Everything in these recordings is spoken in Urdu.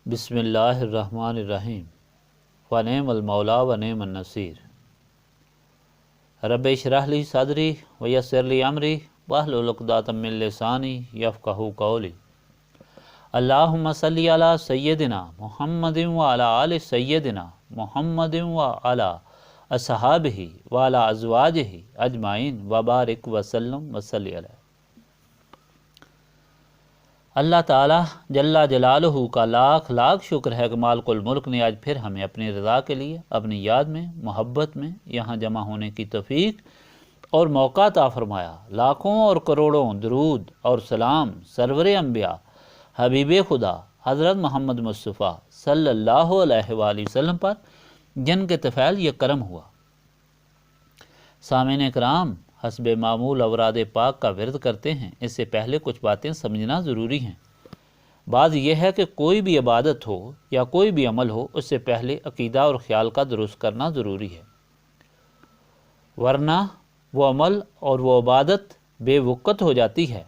بسم اللہ الرحمن الرحیم ونعم المولا ونعم النصیر رب اشرح لی صدری ویسر لی امری واحلل عقدۃ من لسانی یفقہوا قولی اللہم صلی علی سیدنا محمد وعلی آل سیدنا محمد وعلی اصحابہ وعلی ازواجہ اجمعین وبارک وسلم وصلی علیہ۔ اللہ تعالیٰ جل جلالہ کا لاکھ لاکھ شکر ہے کہ مالک الملک نے آج پھر ہمیں اپنی رضا کے لیے اپنی یاد میں محبت میں یہاں جمع ہونے کی توفیق اور موقع عطا فرمایا۔ لاکھوں اور کروڑوں درود اور سلام سرور انبیاء حبیب خدا حضرت محمد مصطفیٰ صلی اللہ علیہ وآلہ وسلم پر جن کے طفیل یہ کرم ہوا۔ سامعین کرام، حسب معمول اوراد پاک کا ورد کرتے ہیں، اس سے پہلے کچھ باتیں سمجھنا ضروری ہیں۔ بعض یہ ہے کہ کوئی بھی عبادت ہو یا کوئی بھی عمل ہو، اس سے پہلے عقیدہ اور خیال کا درست کرنا ضروری ہے، ورنہ وہ عمل اور وہ عبادت بے وقت ہو جاتی ہے۔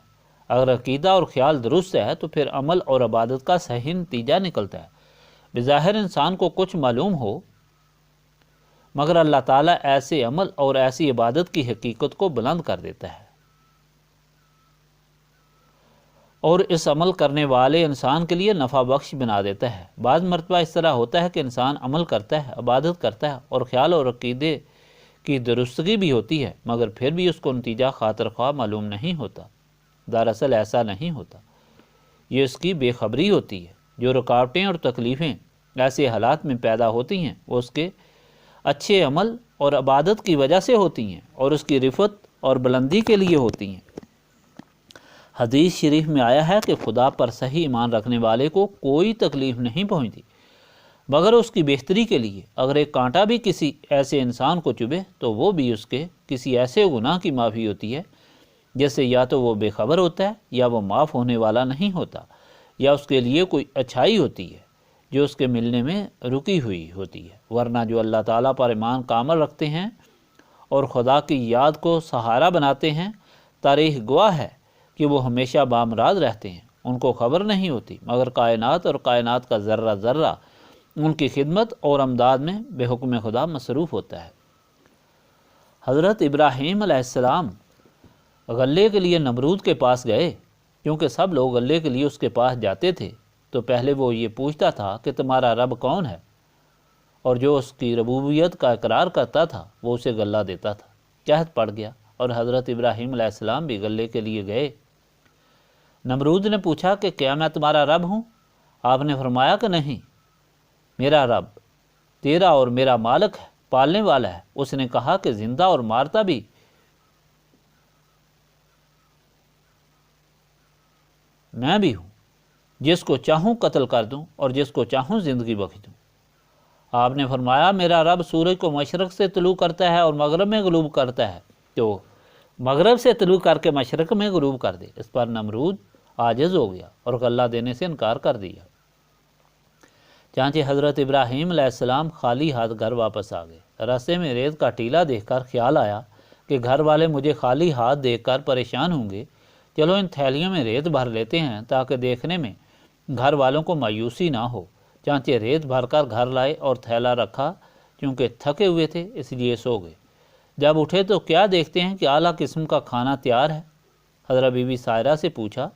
اگر عقیدہ اور خیال درست ہے تو پھر عمل اور عبادت کا صحیح نتیجہ نکلتا ہے۔ بظاہر انسان کو کچھ معلوم ہو، مگر اللہ تعالیٰ ایسے عمل اور ایسی عبادت کی حقیقت کو بلند کر دیتا ہے، اور اس عمل کرنے والے انسان کے لیے نفع بخش بنا دیتا ہے۔ بعض مرتبہ اس طرح ہوتا ہے کہ انسان عمل کرتا ہے، عبادت کرتا ہے، اور خیال اور عقیدے کی درستگی بھی ہوتی ہے، مگر پھر بھی اس کو نتیجہ خاطر خواہ معلوم نہیں ہوتا۔ دراصل ایسا نہیں ہوتا، یہ اس کی بے خبری ہوتی ہے۔ جو رکاوٹیں اور تکلیفیں ایسے حالات میں پیدا ہوتی ہیں، وہ اس کے اچھے عمل اور عبادت کی وجہ سے ہوتی ہیں اور اس کی رفعت اور بلندی کے لیے ہوتی ہیں۔ حدیث شریف میں آیا ہے کہ خدا پر صحیح ایمان رکھنے والے کو کوئی تکلیف نہیں پہنچتی مگر اس کی بہتری کے لیے۔ اگر ایک کانٹا بھی کسی ایسے انسان کو چبھے تو وہ بھی اس کے کسی ایسے گناہ کی معافی ہوتی ہے جس سے یا تو وہ بے خبر ہوتا ہے یا وہ معاف ہونے والا نہیں ہوتا، یا اس کے لیے کوئی اچھائی ہوتی ہے جو اس کے ملنے میں رکی ہوئی ہوتی ہے۔ ورنہ جو اللہ تعالیٰ پر ایمان کامل رکھتے ہیں اور خدا کی یاد کو سہارا بناتے ہیں، تاریخ گواہ ہے کہ وہ ہمیشہ بامراض رہتے ہیں۔ ان کو خبر نہیں ہوتی مگر کائنات اور کائنات کا ذرہ ذرہ ان کی خدمت اور امداد میں بے حکم خدا مصروف ہوتا ہے۔ حضرت ابراہیم علیہ السلام غلے کے لیے نمرود کے پاس گئے، کیونکہ سب لوگ غلے کے لیے اس کے پاس جاتے تھے، تو پہلے وہ یہ پوچھتا تھا کہ تمہارا رب کون ہے، اور جو اس کی ربوبیت کا اقرار کرتا تھا وہ اسے غلہ دیتا تھا۔ قحط پڑ گیا اور حضرت ابراہیم علیہ السلام بھی غلے کے لیے گئے۔ نمرود نے پوچھا کہ کیا میں تمہارا رب ہوں؟ آپ نے فرمایا کہ نہیں، میرا رب تیرا اور میرا مالک ہے، پالنے والا ہے۔ اس نے کہا کہ زندہ اور مارتا بھی میں بھی ہوں، جس کو چاہوں قتل کر دوں اور جس کو چاہوں زندگی بخش دوں۔ آپ نے فرمایا میرا رب سورج کو مشرق سے طلوع کرتا ہے اور مغرب میں غروب کرتا ہے، تو مغرب سے طلوع کر کے مشرق میں غروب کر دے۔ اس پر نمرود عاجز ہو گیا اور غلہ دینے سے انکار کر دیا۔ چانچہ حضرت ابراہیم علیہ السلام خالی ہاتھ گھر واپس آ گئے۔ راستے میں ریت کا ٹیلا دیکھ کر خیال آیا کہ گھر والے مجھے خالی ہاتھ دیکھ کر پریشان ہوں گے، چلو ان تھیلیوں میں ریت بھر لیتے ہیں تاکہ دیکھنے میں گھر والوں کو مایوسی نہ ہو۔ چانچہ ریت بھر کر گھر لائے اور تھیلا رکھا، چونکہ تھکے ہوئے تھے اس لیے سو گئے۔ جب اٹھے تو کیا دیکھتے ہیں کہ اعلیٰ قسم کا کھانا تیار ہے۔ حضرت بی بی سائرہ سے پوچھا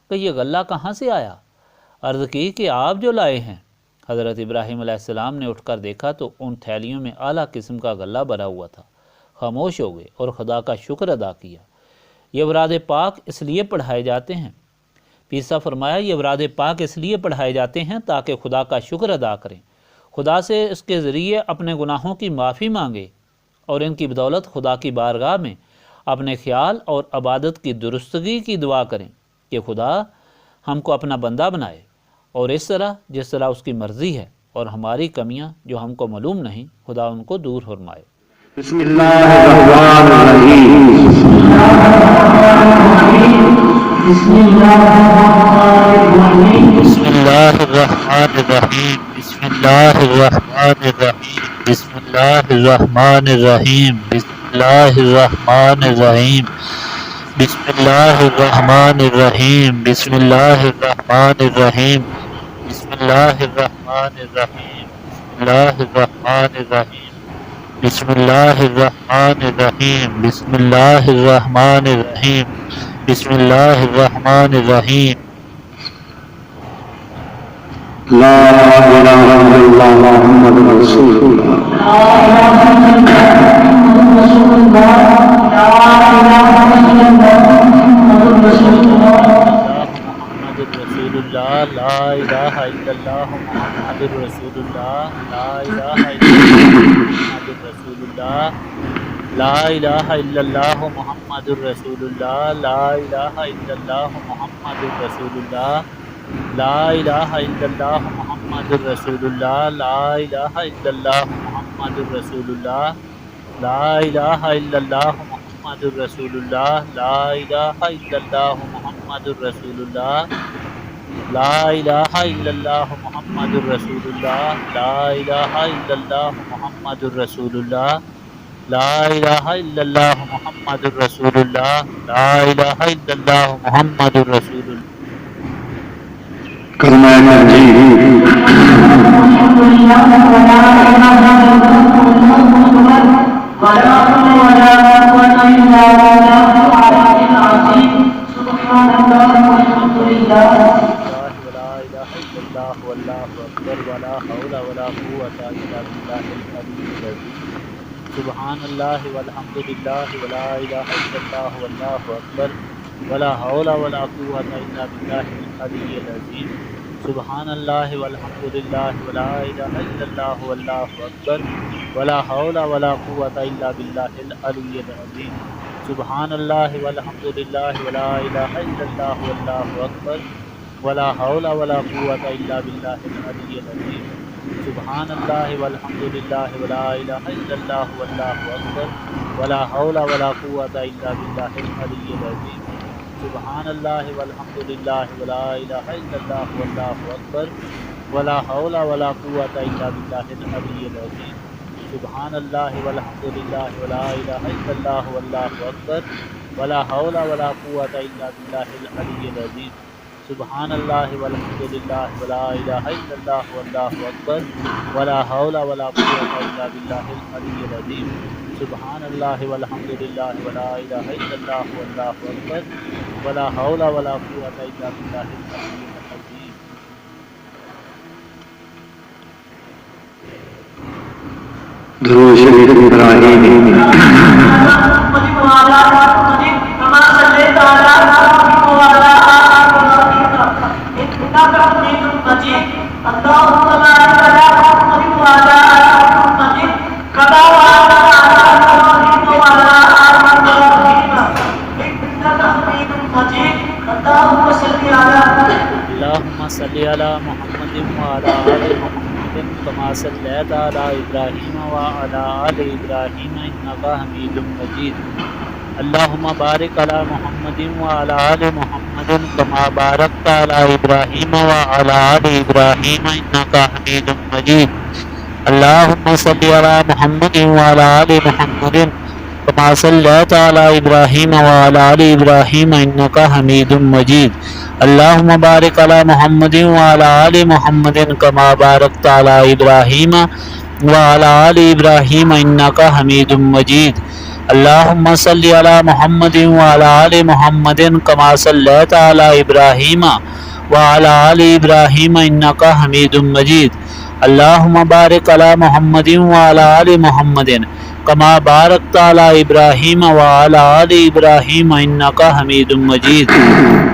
کہ یہ غلہ کہاں سے آیا؟ عرض کی کہ آپ جو لائے ہیں۔ حضرت ابراہیم علیہ السلام نے اٹھ کر دیکھا تو ان تھیلیوں میں اعلیٰ قسم کا غلہ بھرا ہوا تھا۔ خاموش ہو گئے اور خدا کا شکر ادا کیا۔ یہ اوراد پاک اس لیے پڑھائے جاتے ہیں، پیر صاحب فرمایا یہ اوراد پاک اس لیے پڑھائے جاتے ہیں تاکہ خدا کا شکر ادا کریں، خدا سے اس کے ذریعے اپنے گناہوں کی معافی مانگے، اور ان کی بدولت خدا کی بارگاہ میں اپنے خیال اور عبادت کی درستگی کی دعا کریں کہ خدا ہم کو اپنا بندہ بنائے، اور اس طرح جس طرح اس کی مرضی ہے، اور ہماری کمیاں جو ہم کو معلوم نہیں خدا ان کو دور فرمائے۔ بسم اللہ الرحمن الرحیم۔ بسم اللہ الرحمن الرحیم۔ بسم اللہ الرحمن الرحیم۔ بسم اللہ الرحمن الرحیم۔ بسم اللہ الرحمن الرحیم۔ بسم اللہ الرحمن الرحیم۔ بسم اللہ الرحمن الرحیم۔ بسم اللہ الرحمن الرحیم بسم اللہ الرحمن الرحیم بسم اللہ الرحمن الرحیم بسم اللہ الرحمن الرحیم لا إله إلا الله محمد رسول الله لا إله إلا الله محمد رسول الله لا إله إلا الله محمد رسول الله لا إله إلا الله محمد رسول الله لا إله إلا الله محمد رسول الله لا إله إلا الله محمد رسول الله لا إله إلا الله محمد رسول الله لا إله إلا الله محمد رسول الله لا إله إلا الله محمد رسول الله لا إله إلا الله محمد رسول الله لا إله إلا الله محمد رسول الله لا إله إلا الله محمد رسول الله کلمہ تنزیل سبحان اللہ والحمد للہ ولا الہ الا اللہ واللہ اکبر ولا حول ولا قوة الا باللہ العلی العظیم سبحان اللہ والحمد للہ ولا الہ الا اللہ واللہ اکبر ولا حول ولا قوة الا باللہ العلی العظیم سبحان اللہ والحمد للہ ولا الہ الا اللہ واللہ اکبر ولا حول ولا قوة الا باللہ العلی العظیم سبحان اللہ والحمد للہ ولا الہ الا اللہ واللہ اکبر ولا حول ولا قوة الا باللہ العلی العظیم سبحان اللہ والحمد للہ ولا الہ الا اللہ واللہ اکبر ولا حول ولا قوة الا باللہ العلی العظیم سبحان اللہ والحمد للہ ولا الہ الا اللہ واللہ اکبر ولا حول ولا قوة الا باللہ العلی العظیم سبحان اللہ والحمد للہ ولا الہ الا اللہ واللہ اکبر ولا حول ولا قوة الا باللہ العلی العظیم سبحان اللہ والحمد للہ ولا الہ الا اللہ واللہ اکبر ولا حول ولا قوة الا باللہ العلی العظیم درود شریف ابراہیمی اللہم صلی علی محمد وعلی آل محمد کما صلیت علی ابراہیم وعلی آل ابراہیم انک حمید مجید اللہم بارک علی محمد وعلی آل محمد کما بارکت علی ابراہیم وعلی آل ابراہیم انک حمید مجید اللہم صلی علی محمد وعلی آل محمد کما صلیت علی ابراہیم وعلی آل ابراہیم انک حمید مجید اللہم بارک علی محمد وعلی آل محمد کما بارکت علی ابراہیم وعلی آل ابراہیم انک حمید مجید اللہم صلی علی محمد وعلی آل محمد کما صلیت علی ابراہیم وعلی آل ابراہیم انک حمید مجید اللہم بارک علی محمد وعلی آل محمد کما بارکت علی ابراہیم وعلی آل ابراہیم انک حمید مجید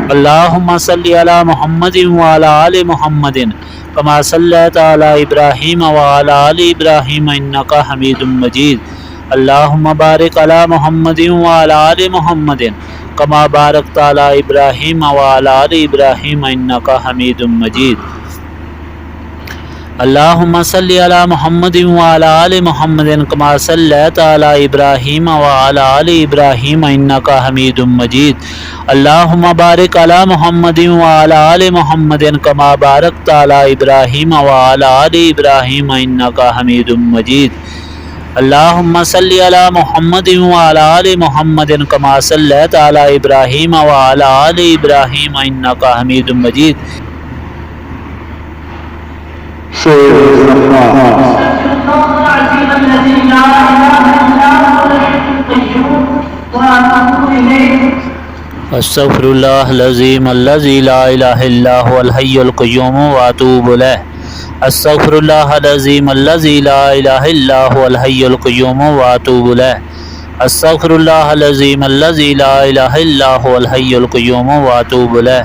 اللہم صلی علی محمد وعلی آل محمد کما صلیت علی ابراہیم وعلی آل ابراہیم انک حمید مجید اللہم بارک علی محمد وعلی آل محمد کما بارکت علی ابراہیم وعلی آل ابراہیم انک حمید مجید اللہم صلی علی محمد وعلی آل محمد کما صلیت علی ابراہیم وعلی آل ابراہیم انک حمید مجید اللہم بارک علی محمد وعلی آل محمد کما بارکت علی ابراہیم وعلی آل ابراہیم انک حمید مجید اللہم صلی علی محمد وعلی آل محمد کما صلیت علی ابراہیم وعلی آل ابراہیم انک حمید مجید سورة الصفات. استغفر اللہ العظیم الذی لا الہ الا هو الحی القیوم واتوب الیہ. استغفر اللہ العظیم الذی لا الہ الا هو الحی القیوم واتوب الیہ. استغفر اللہ العظیم الذی لا الہ الا هو الحی القیوم واتوب الیہ.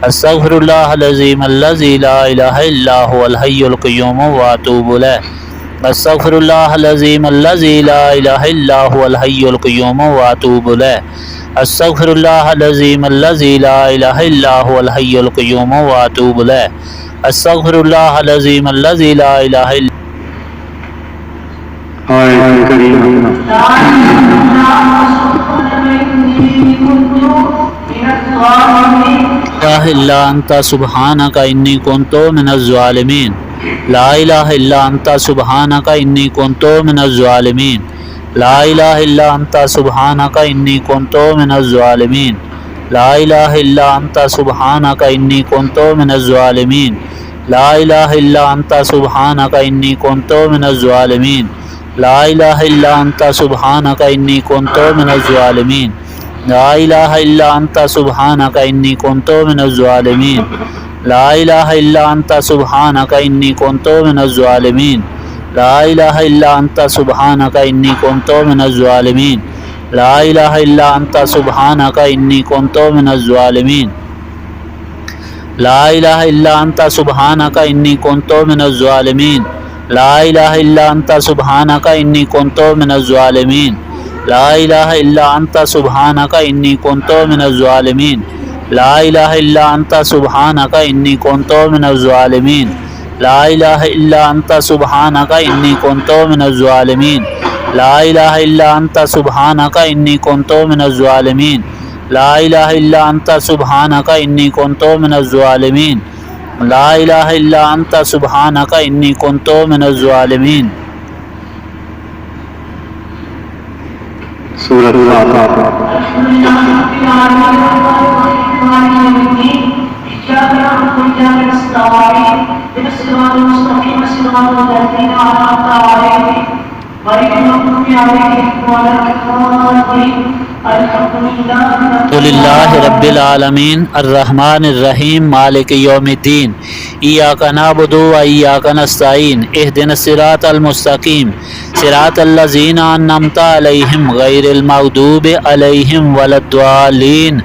استغفر اللہ العظیم الذی لا الہ الا هو الحی القیوم واتوب الیہ. استغفر اللہ العظیم الذی لا الہ الا هو الحی القیوم واتوب الیہ. استغفر اللہ العظیم الذی لا الہ الا هو الحی القیوم واتوب الیہ. استغفر اللہ العظیم الذی لا الہ الا آیت کریمہ. لا الہ الا انت سبحانک انی کنت من الظالمین. لا الہ الا انت سبحانک انی کنت من الظالمین. لا الہ الا انت سبحانک انی کنت من الظالمین. لا الہ الا انت سبحانک انی کنت من الظالمین. لا الہ الا انت سبحانک انی کنت من الظالمین. لا الہ الا انت سبحانک انی کنت من الظالمین. لا الہ الا انت سبحانک انی کنت من الظالمین. لا الہ الا انت سبحانک انی کنت من الظالمین. لا الہ الا انت سبحانک انی کنت من الظالمین. لا الہ الا انت سبحانک انی کنت من الظالمین. لا الہ الا انت سبحانک انی کنت من الظالمین. لا الہ الا انت سبحانک انی کنت من الظالمین. لا الہ الا انت سبحانک انی کنت من الظالمین. لا الہ الا انت سبحانک انی کنت من الظالمین. لا الہ الا انت سبحانک انی کنت من الظالمین. لا الہ الا انت سبحانک انی کنت من الظالمین. لا الہ الا انت سبحانک انی کنت من الظالمین. لا الہ الا انت سبحانک انی کنت من الظالمین. سورة الصفات. الحمد للہ رب العالمین الرحمن الرحیم مالک یوم الدین. ایاک نعبد و ایاک نستعین. اہدنا الصراط المستقیم صراط الذین انعمت علیہم غیر المغضوب علیہم ولا الضالین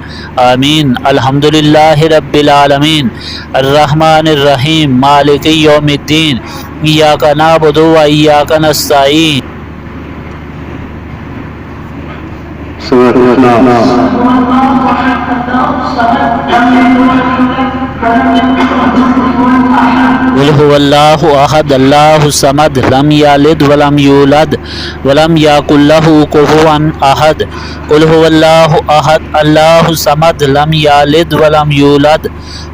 آمین. الحمد للہ رب العالمین الرحمن الرحیم مالک یوم الدین. ایاک نعبد و ایاک نستعین. سورة الناس. قل هو اللہ احد اللہ الصمد لم یلد ولم یولد ولم یکن له کفوا احد. قل هو اللہ احد اللہ الصمد لم یلد ولم یولد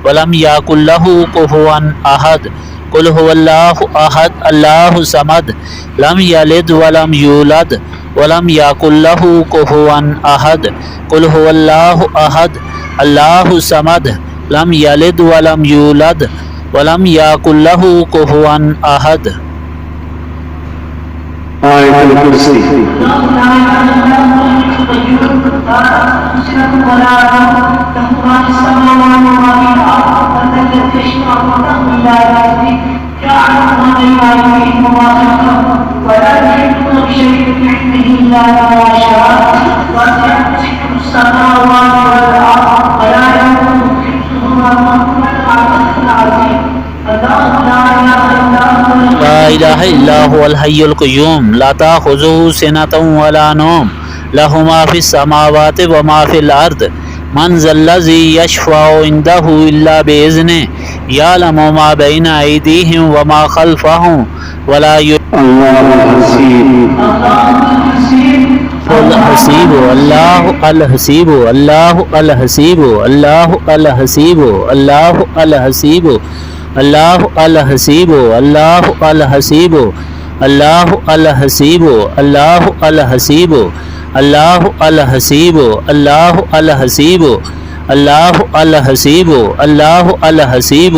ولم یکن له کفوا احد. قل هو اللہ احد اللہ الصمد لم یلد ولم یولد ولم یکن له کفوا احد. قل هو اللہ احد اللہ الصمد لم یلد ولم یولد ولم یکن له کفوا احد. آیت الکرسی. لا الہ الا هو الحی القیوم لا تأخذه سنة ولا نوم له ما في السماوات وما في الأرض. من ذا الذي يشفع عنده إلا بإذنه يعلم ما بين أيديهم وما خلفهم ولا اللہ الحسیب. الحسیب اللہ الحسیب اللہ الحسیب اللہ الحسیب اللہ الحسیب اللہ الحسیب اللہ الحسیب اللہ الحسیب اللہ الحسیب اللہ الحسیب اللہ الحسیب اللہ الحسیب اللہ الحسیب.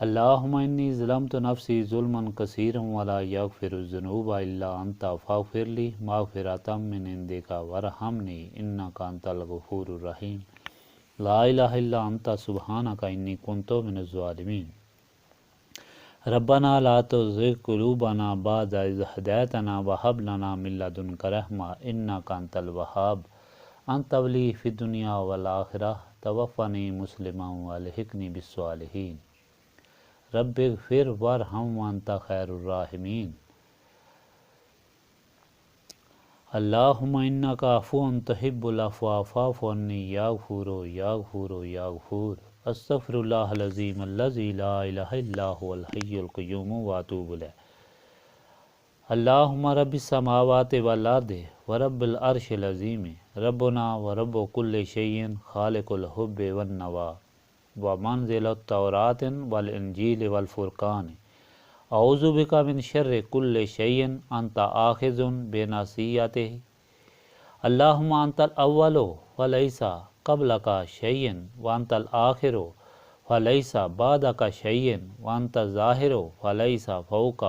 اللہم انی ظلمت نفسی ظلما کثیرا ولا یغفر الذنوب الا انت فاغفر لی مغفرۃ من عندک وارحمنی انک انت الغفور الرحیم لا الہ الا انت سبحانک انی کنت من الظالمین ربنا لا تزغ قلوبنا بعد اذ ہدیتنا وہب لنا من لدنک رحمۃ انک انت الوہاب انت ولی فی الدنیا والآخرہ توفنی مسلما والحقنی بالصالحین رب اغفر وارحم وانت خیر الراحمین اللہم انک عفو تحب العفو فاعف عنی یا غفور یا غفور یا غفور استغفر اللہ العظیم الذی لا الہ الا هو الحی القیوم واتوب الیہ اللہم رب السماوات والارض ورب العرش العظیم ربنا ورب کل شیء خالق الحب والنوى ومنزل التوراۃ والانجیل والفرقان اعوذ بک من شر کل شیء انت آخذ بناصیتہ اللہم انت الاول فلیس قبلک شیء وانت الآخر فلیس بعدک شیء وانت الظاہر فلیس فوقک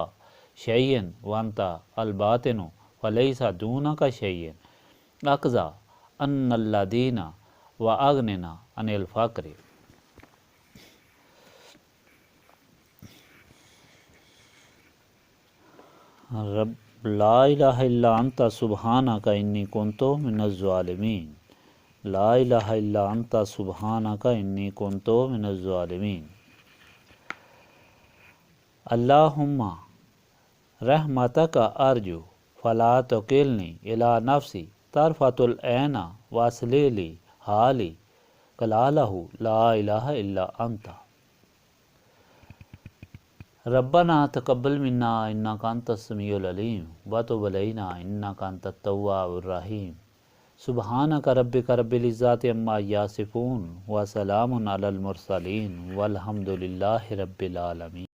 شیء وانت الباطن فلیس دونک شیء اقضی عنا الدین واغننا عن الفقر رب لا الہ الا انت سبحانک انی کنت من الظالمین لا الہ الا انت سبحانک انی کنت من الظالمین اللہم رحمتک ارجو فلا تکلنی الی نفسی طرفۃ العین واصلح لی حالی کلالہ لا الہ الا انت ربنا تقبل منا انک انت السمیع العلیم وتب علینا انک انت التواب الرحیم سبحانک ربک رب العزۃ عما یصفون وسلام علی المرسلین والحمد للہ رب العالمین.